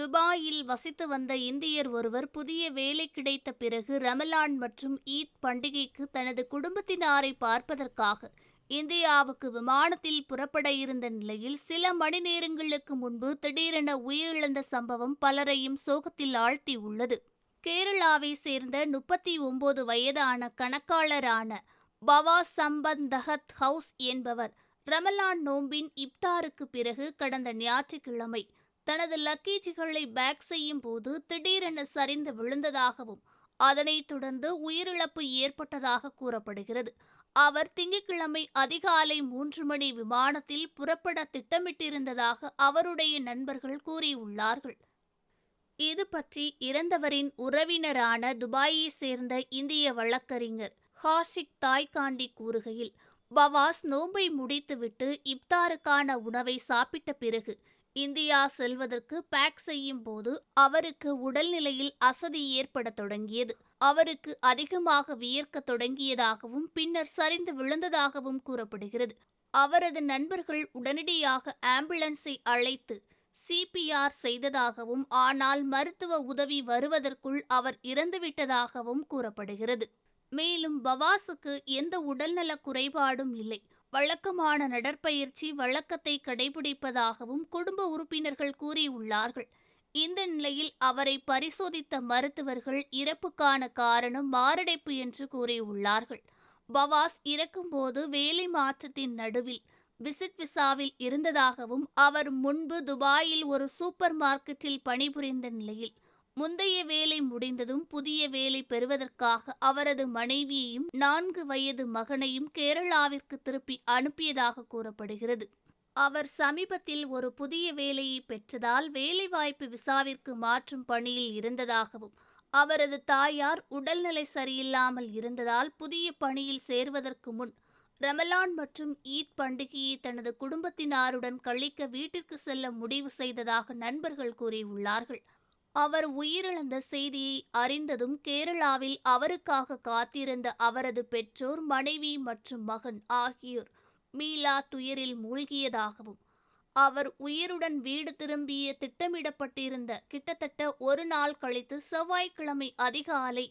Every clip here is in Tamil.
துபாயில் வசித்து வந்த இந்தியர் ஒருவர் புதிய வேலை கிடைத்த பிறகு ரமலான் மற்றும் ஈத் பண்டிகைக்கு தனது குடும்பத்தினரை பார்ப்பதற்காக இந்தியாவுக்கு விமானத்தில் புறப்பட இருந்த நிலையில் சில மணி நேரங்களுக்கு முன்பு திடீரென உயிரிழந்த சம்பவம் பலரையும் சோகத்தில் ஆழ்த்தியுள்ளது. கேரளாவை சேர்ந்த 39 வயதான கணக்காளரான பவா சம்பந்தகத் ஹவுஸ் என்பவர் ரமலான் நோம்பின் இப்தாருக்கு பிறகு கடந்த ஞாயிற்றுக்கிழமை தனது லக்கேஜ்களை பேக் செய்யும் போது திடீரென சரிந்து விழுந்ததாகவும் அதனைத் தொடர்ந்து உயிரிழப்பு ஏற்பட்டதாக கூறப்படுகிறது. அவர் திங்கட்கிழமை அதிகாலை 3 மணி விமானத்தில் புறப்பட திட்டமிட்டிருந்ததாக அவருடைய நண்பர்கள் கூறியுள்ளார்கள். இது பற்றி இறந்தவரின் உறவினரான துபாயை சேர்ந்த இந்திய வழக்கறிஞர் ஹாஷிக் தாய்காண்டி கூறுகையில், பவாஸ் நோன்பை முடித்துவிட்டு இப்தாருக்கான உணவை சாப்பிட்ட பிறகு இந்தியா செல்வதற்கு பேக் செய்யும் போது அவருக்கு உடல்நிலையில் அசதி ஏற்பட தொடங்கியது. அவருக்கு அதிகமாக வியர்க்க தொடங்கியதாகவும் பின்னர் சரிந்து விழுந்ததாகவும் கூறப்படுகிறது. அவரது நண்பர்கள் உடனடியாக ஆம்புலன்ஸை அழைத்து சிபிஆர் செய்ததாகவும் ஆனால் மருத்துவ உதவி வருவதற்குள் அவர் இறந்துவிட்டதாகவும் கூறப்படுகிறது. மேலும் பவாஸுக்கு எந்த உடல்நல குறைபாடும் இல்லை. வழக்கமான நடற்பயிற்சி வழக்கத்தை கடைபிடிப்பதாகவும் குடும்ப உறுப்பினர்கள் கூறியுள்ளார்கள். இந்த நிலையில் அவரை பரிசோதித்த மருத்துவர்கள் இறப்புக்கான காரணம் மாரடைப்பு என்று கூறியுள்ளார்கள். பவாஸ் இறக்கும்போது வேலை மாற்றத்தின் நடுவில் விசிட் விசாவில் இருந்ததாகவும் அவர் முன்பு துபாயில் ஒரு சூப்பர் மார்க்கெட்டில் பணிபுரிந்த நிலையில் முந்தைய வேலை முடிந்ததும் புதிய வேலை பெறுவதற்காக அவரது மனைவியையும் 4 வயது மகனையும் கேரளாவிற்கு திருப்பி அனுப்பியதாக கூறப்படுகிறது. அவர் சமீபத்தில் ஒரு புதிய வேலையை பெற்றதால் வேலைவாய்ப்பு விசாவிற்கு மாற்றும் பணியில் இருந்ததாகவும் அவரது தாயார் உடல்நிலை சரியில்லாமல் இருந்ததால் புதிய பணியில் சேர்வதற்கு முன் ரமலான் மற்றும் ஈத் பண்டிகையை தனது குடும்பத்தினருடன் கழிக்க வீட்டிற்கு செல்ல முடிவு செய்ததாக நண்பர்கள் கூறியுள்ளார்கள். அவர் உயிரிழந்த செய்தியை அறிந்ததும் கேரளாவில் அவருக்காக காத்திருந்த அவரது பெற்றோர், மனைவி மற்றும் மகன் ஆகியோர் மீளா துயரில் மூழ்கியதாகவும் அவர் உயிருடன் வீடு திரும்பிய திட்டமிடப்பட்டிருந்த கிட்டத்தட்ட ஒரு நாள் கழித்து செவ்வாய்க்கிழமை அதிகாலை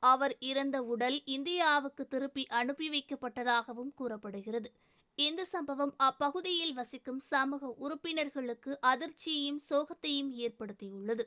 அவர் இறந்த உடல் இந்தியாவுக்கு திருப்பி அனுப்பி வைக்கப்பட்டதாகவும் கூறப்படுகிறது. இந்த சம்பவம் அப்பகுதியில் வசிக்கும் சமூக உறுப்பினர்களுக்கு அதிர்ச்சியையும் சோகத்தையும் ஏற்படுத்தியுள்ளது.